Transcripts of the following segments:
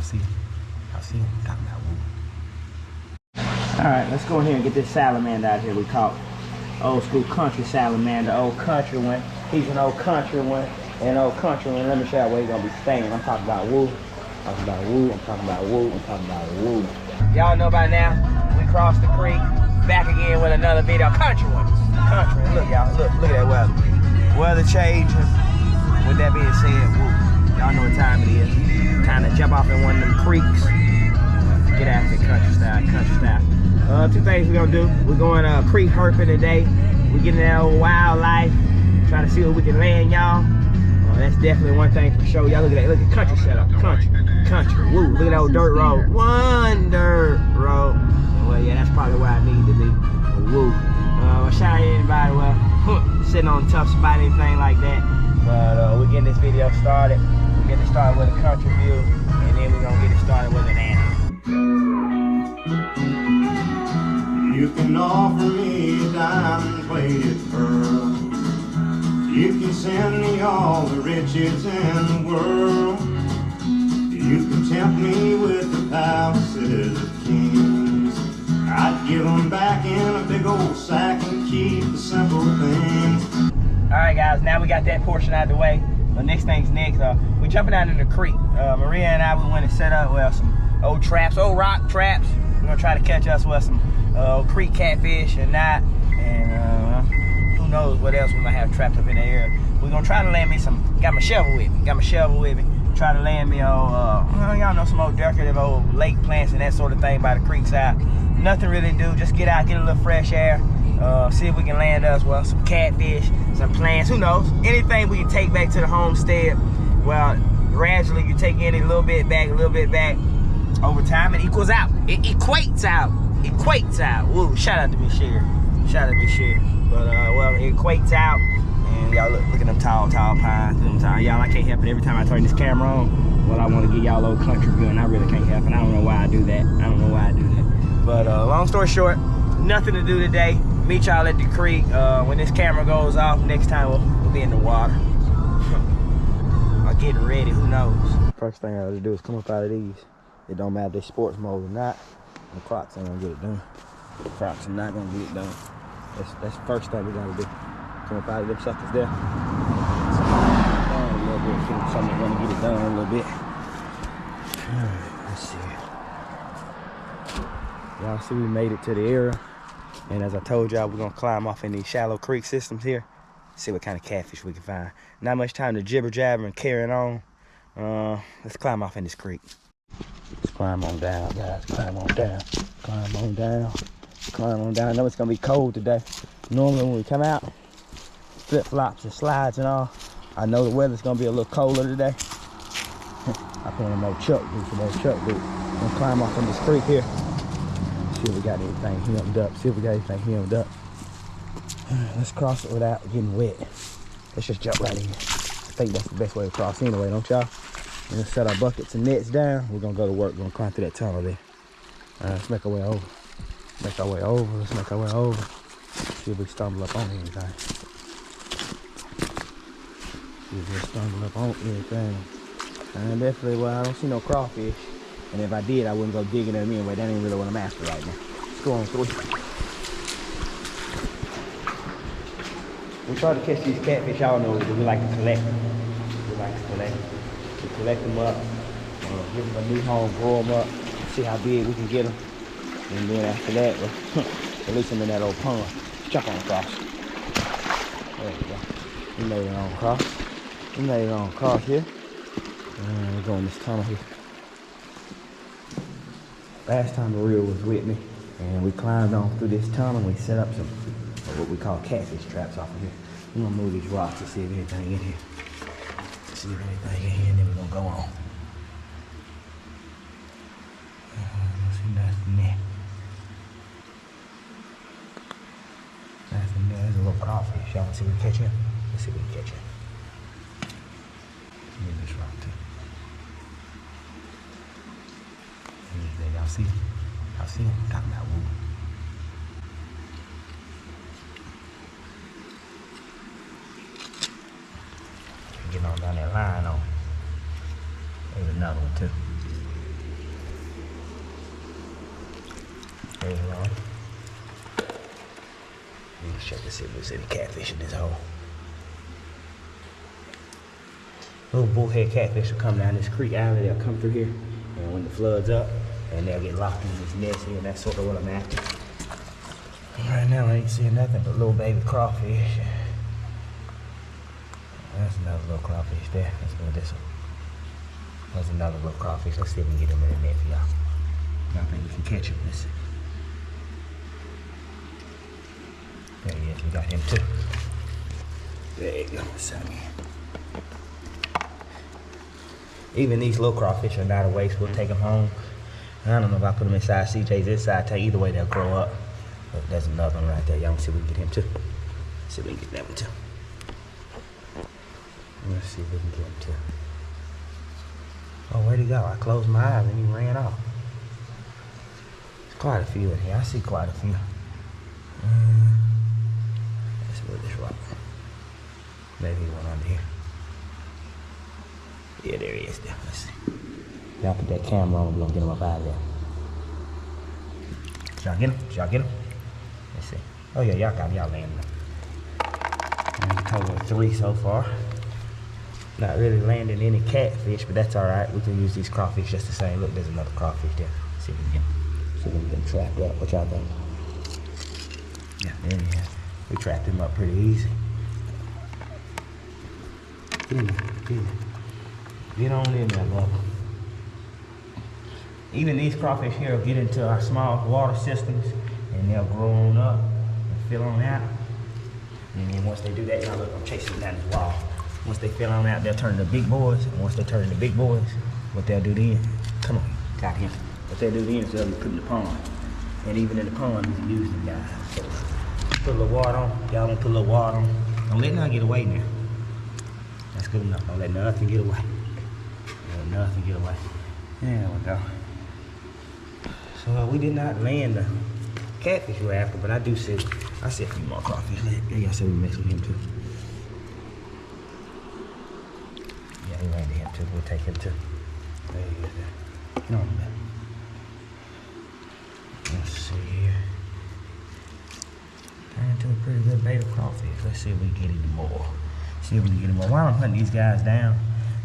see him? Y'all see him? Talking about woo. Alright, let's go ahead and get this salamander out here. We caught old school country salamander, old country one. He's an old country one. And old country one. Let me show you where he's gonna be staying. I'm talking about woo. I'm talking about woo. I'm talking about woo. I'm talking about woo. Y'all know by now, we crossed the creek. Back again with another video. Country one. Country one. Look, y'all. Look at that weather. Weather changing. With that being said, woo. Y'all know what time it is. Time to jump off in one of them creeks. Get out there, country style, country style. Two things we're gonna do. We're going creek herping today. We're getting that old wildlife. Try to see what we can land, y'all. That's definitely one thing for sure. Y'all look at that. Look at country setup. Country. Woo. Look at that old dirt road. One dirt road. Well, yeah, that's probably where I need to be. Woo. Shout out to anybody, well, sitting on a tough spot, anything like that. But we're getting this video started. We're getting it started with a country view, and then we're gonna get it started with an animal. You can offer me a diamond-plated pearl. You can send me all the riches in the world. You can tempt me with the palaces of kings. I'd give them back in a big old sack and keep the simple things. Alright guys, now we got that portion out of the way. The next thing's next. We're jumping out in the creek. Maria and I, we went and set up, well, some old traps, old rock traps. We're gonna try to catch us with some old creek catfish or not. And who knows what else we might have trapped up in the area. We're gonna try to land me some, got my shovel with me. Try to land me on, y'all know, some old decorative old lake plants and that sort of thing by the creek side. Nothing really to do, just get out, get a little fresh air. See if we can land us, well, some catfish, some plants, who knows. Anything we can take back to the homestead. Well, gradually you take in a little bit back. Over time it equals out. It equates out. Woo, shout out to Miss Sherry. But well, it equates out. And y'all look at them tall pines. Y'all, I can't help it every time I turn this camera on. Well, I want to give y'all a little country view, and I really can't help it. I don't know why I do that. But long story short, nothing to do today. Meet y'all at the creek. When this camera goes off, next time we'll be in the water. Or getting ready, who knows. First thing I gotta do is come up out of these. It don't matter if they sports mode or not. The Crocs ain't gonna get it done. The Crocs are not gonna get it done. That's the first thing we gotta do. Come up out of them suckers there. A little bit. Something gonna get it done a little bit. Let's see. Y'all see we made it to the area. And as I told y'all, we're gonna climb off in these shallow creek systems here. See what kind of catfish we can find. Not much time to jibber jabber and carrying on. Let's climb off in this creek. Let's climb on down, guys. Climb on down. I know it's gonna be cold today. Normally when we come out, flip-flops and slides and all. I know the weather's gonna be a little colder today. I put on more Chuck boots. I'm gonna climb off in this creek here. See if we got anything hemmed up. Let's cross it without getting wet. Let's just jump right in. I think that's the best way to cross anyway, don't y'all? We're gonna set our buckets and nets down. We're gonna go to work. We're gonna climb through that tunnel there. Let's make our way over. Let's make our way over. See if we stumble up on anything. And definitely, well, I don't see no crawfish. And if I did, I wouldn't go digging them anyway. That ain't really what I'm after right now. Let's go on through. We try to catch these catfish, y'all know, we like to collect them. We collect them up, give them a new home, grow them up, see how big we can get them. And then after that, we'll release them in that old pond. Jump on across. There we go. We made it on across here. And we're going this tunnel here. Last time Maria was with me, and we climbed on through this tunnel and we set up some what we call catfish traps off of here. We're gonna move these rocks to see if anything in here. And then we're gonna go on. Let's see nothing there. Nothing there. There's a little crawfish. Y'all wanna see if we can catch him? Let's see if we can catch him. Let's move this rock too. Y'all see him? Talking about woo. Getting on down that line on. There's another one too. Hey, Lord. Let's check to see if there's any catfish in this hole. Little bullhead catfish will come down this creek alley. They'll come through here, and when the flood's up, and they'll get locked in this nest here, and that's sort of what I'm after. Right now, I ain't seeing nothing but little baby crawfish. That's another little crawfish there. Let's go with this one. There's another little crawfish. Let's see if we can get him in the net for y'all. I think we can catch him. Let's see. There he is. We got him too. There you go. Even these little crawfish are not a waste. We'll take them home. I don't know if I put them inside CJ's inside tank. Either way, they'll grow up. But there's another one right there. Y'all want to see if we can get him too. See if we can get that one too. Let's see if we can get him too. Oh, where'd he go? I closed my eyes and he ran off. There's quite a few in here. I see quite a few. Let's move this rock. Maybe he went under here. Yeah, there he is there. Let's see. Y'all put that camera on, we're gonna get him up out of there. Did y'all get him? Did y'all get him? Let's see. Oh yeah, y'all got him. Y'all landed him. And a total of 3 so far. Not really landing any catfish, but that's alright. We can use these crawfish just the same. Look, there's another crawfish there. See if we can get him trapped up. What y'all think? Yeah, there he is. We trapped him up pretty easy. Get on in there, bubba. Even these crawfish here will get into our small water systems and they'll grow on up and fill on out. And then once they do that, y'all look, I'm chasing them down this wall. Once they fill on out, they'll turn into big boys. And once they turn into big boys, what they'll do then, come on, got him. What they'll do then is they'll be put in the pond. And even in the pond, you can use them guys. So put a little water on. Y'all don't put a little water on. Don't let nothing get away now. That's good enough. Don't let nothing get away. Don't let nothing get away. There we go. So we did not land the catfish we're after, but I see a few more crawfish. There y'all said we messed with him too. Yeah, we landed him too. We'll take him too. There he is there. No, let's see here. Turned into a pretty good bait of crawfish. Let's see if we get any more. While I'm hunting these guys down,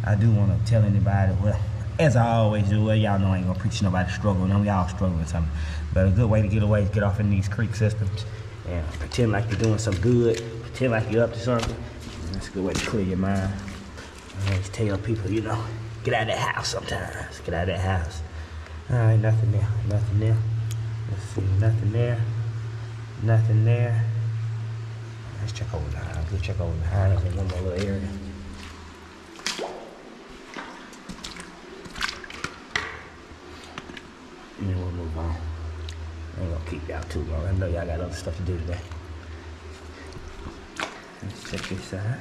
I do want to tell anybody, well, as I always do, well, y'all know I ain't gonna preach nobody struggling. We all struggle with something. But a good way to get away is get off in these creek systems and pretend like you're doing some good. Pretend like you're up to something. And that's a good way to clear your mind. I always tell people, you know, get out of that house sometimes. Get out of that house. All right, nothing there. Nothing there. Let's see, nothing there. Nothing there. Let's check over the hind. Let's check over the hind. There's one more little area. And then we'll move on. I ain't gonna keep y'all too long. I know y'all got other stuff to do today. Let's check this side.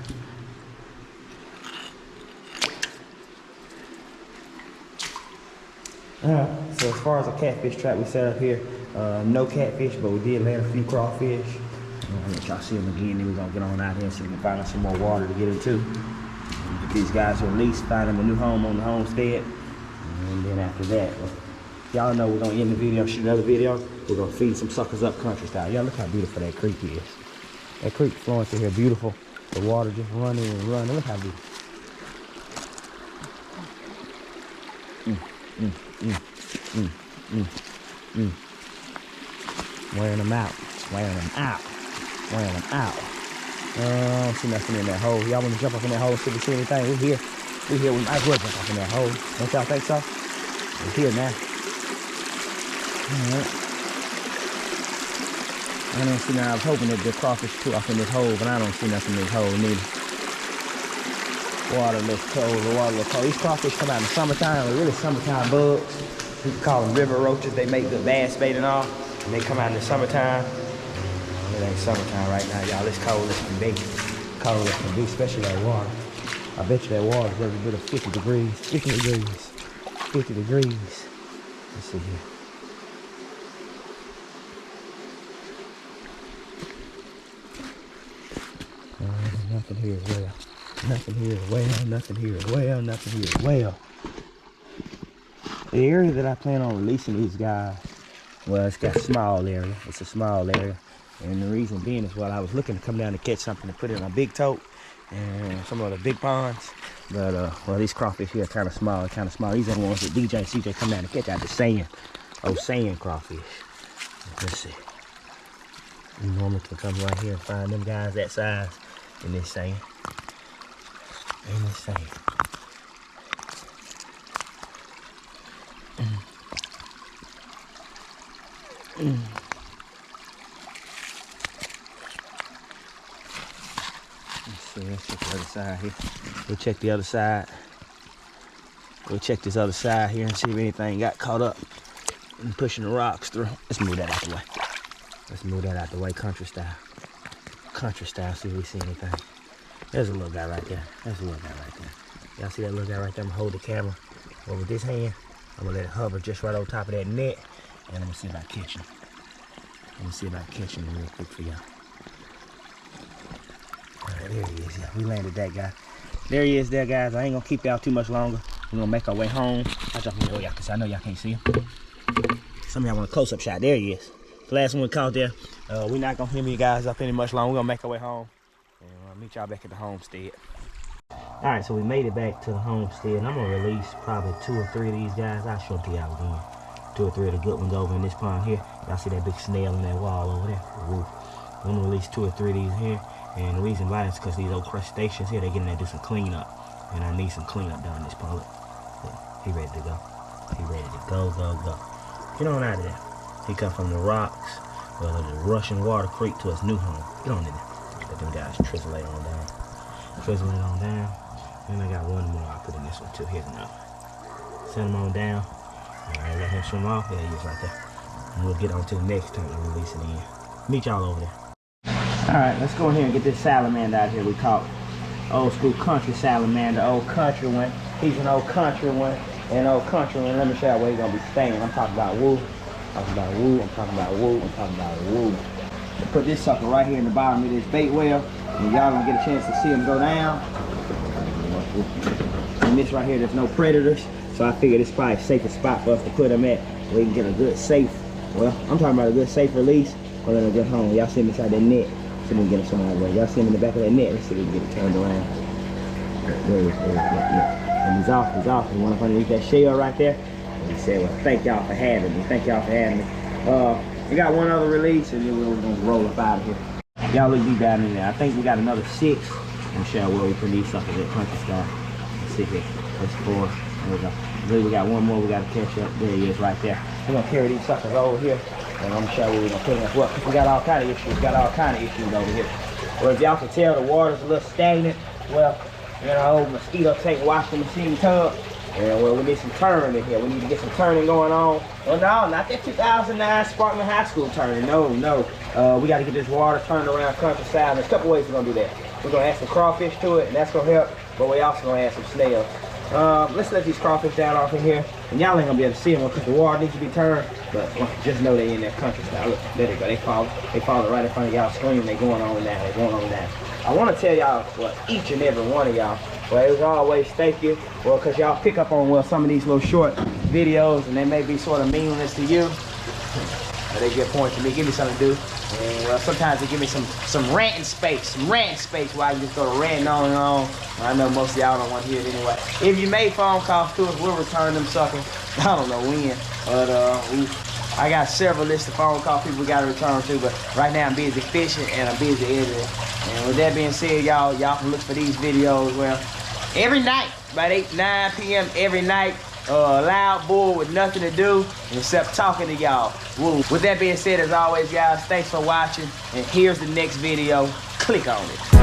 Alright, so as far as the catfish trap we set up here, no catfish, but we did land a few crawfish. I'll let y'all see them again, then we're gonna get on out here and see if we can find us some more water to get into. Get these guys released, find them a new home on the homestead. And then after that, y'all know we're gonna end the video, shoot another video. We're gonna feed some suckers up country style. Y'all look how beautiful that creek is. That creek flowing through here, beautiful. The water just running and running. Look how beautiful. Wearing them out. Wearing them out. Wearing them out. I don't see nothing in that hole. Y'all want to jump up in that hole, see if we see anything? We here. We might as well jump up in that hole. Don't y'all think so? We're here now. Alright. I don't see nothing. I was hoping that the crawfish put off in this hole, but I don't see nothing in this hole neither. Water looks cold. The water looks cold. These crawfish come out in the summertime. They're really summertime bugs. We call them river roaches. They make good bass bait and all. And they come out in the summertime. It ain't summertime right now, y'all. It's cold as can be. Cold as can be, especially that water. I bet you that water is every bit of 50 degrees. 50 degrees. 50 degrees. Let's see here. Nothing here as well. Nothing here as well. Nothing here as well. Nothing here as well. The area that I plan on releasing these guys Well, it's got a small area. It's a small area. And the reason being is, well, I was looking to come down to catch something to put in a big tote and some of the big ponds. But, well, these crawfish here are kind of small, These are the ones that DJ and CJ come down to catch out the sand. Oh, sand crawfish. Let's see. You normally can come right here and find them guys that size in this sand. In this sand. Let's check the other side here. We'll check the other side. We'll check this other side here and see if anything got caught up in pushing the rocks through. Let's move that out the way. Let's move that out the way, country style. Country style, see if we see anything. There's a little guy right there. There's a little guy right there. Y'all see that little guy right there? I'm gonna hold the camera over this hand. I'm gonna let it hover just right on top of that net. And I'm gonna see if I catch him. I'm gonna see if I catch him real quick for y'all. Alright, there he is. Yeah, we landed that guy. There he is there, guys. I ain't gonna keep y'all too much longer. We're gonna make our way home. I'll jump in there, y'all, because I know y'all can't see him. Some of y'all want a close-up shot. There he is. Last one caught there. We're not gonna hear you guys up any much longer. We're gonna make our way home. And I'll meet y'all back at the homestead. Alright, so we made it back to the homestead. And I'm gonna release probably 2 or 3 of these guys. I'll show them to y'all again. 2 or 3 of the good ones over in this pond here. Y'all see that big snail in that wall over there? Ooh. I'm gonna release 2 or 3 of these here. And the reason why is because these old crustaceans here, they're getting there to do some cleanup. And I need some cleanup down this pond. He ready to go. He ready to go, go, go. Get on out of there. He come from the rocks, well, the rushing water creek to his new home. Get on in there. Let them guys trizzle on down. Trizzle it on down. And I got one more I'll put in this one too. Here's another. Send him on down. Alright, let him swim off. There he is right there. And we'll get on to the next tank and release it in. Meet y'all over there. Alright, let's go in here and get this salamander out here we caught. Old school country salamander, old country one. He's an old country one. And old country one, let me show you where he's gonna be staying. I'm talking about woo. I'm talking about woo. I'm talking about woo. I'm talking about woo. Put this sucker right here in the bottom of this bait well. And y'all gonna get a chance to see him go down. And this right here, there's no predators. So I figured it's probably a safer spot for us to put him at. Where we can get a good safe, well, I'm talking about a good safe release or then a good home. Y'all see him inside that net. See if we can get him somewhere way. Y'all see him in the back of that net. Let's see if we can get it turned around. There he is. Yeah. And he's off. He's off. He went up underneath that shell right there. And he said, well, thank y'all for having me. Thank y'all for having me. We got one other release and then we're going to roll up out of here. Y'all look deep down in there. I think we got another 6. I'm sure where we put these suckers at country style. Let's see here. That's 4. There we go. I believe we got one more we got to catch up. There he is right there. We're going to carry these suckers over here. And I'm sure where we're going to put them as well. Because we got all kind of issues. We got all kind of issues over here. Well, if y'all can tell, the water's a little stagnant. Well, you know, old mosquito tank washing machine tub. And well, we need some turning in here. We need to get some turning going on. Well, no, not that 2009 Sparkman High School turning. No. We got to get this water turned around countryside. There's a couple ways we're going to do that. We're going to add some crawfish to it, and that's going to help. But we're also going to add some snails. Let's let these crawfish down off in here. And y'all ain't going to be able to see them because the water needs to be turned. But well, just know they in that countryside. Look, there they go. They fall right in front of y'all screen. They going on now. They going on now. I want to tell y'all, well, each and every one of y'all, well, it was always thank you. Well, because y'all pick up on, well, some of these little short videos, and they may be sort of meaningless to you. But they get points to me, give me something to do. And well, sometimes they give me some ranting space, where I can just go to ranting on and on. Well, I know most of y'all don't want to hear it anyway. If you made phone calls to us, we'll return them suckers. I don't know when, but I got several lists of phone call people we got to return to, but right now I'm busy fishing and I'm busy editing. And with that being said, y'all can look for these videos, well, every night, about 8, 9 p.m. every night. Loud bull with nothing to do except talking to y'all. With that being said, as always, guys, thanks for watching. And here's the next video. Click on it.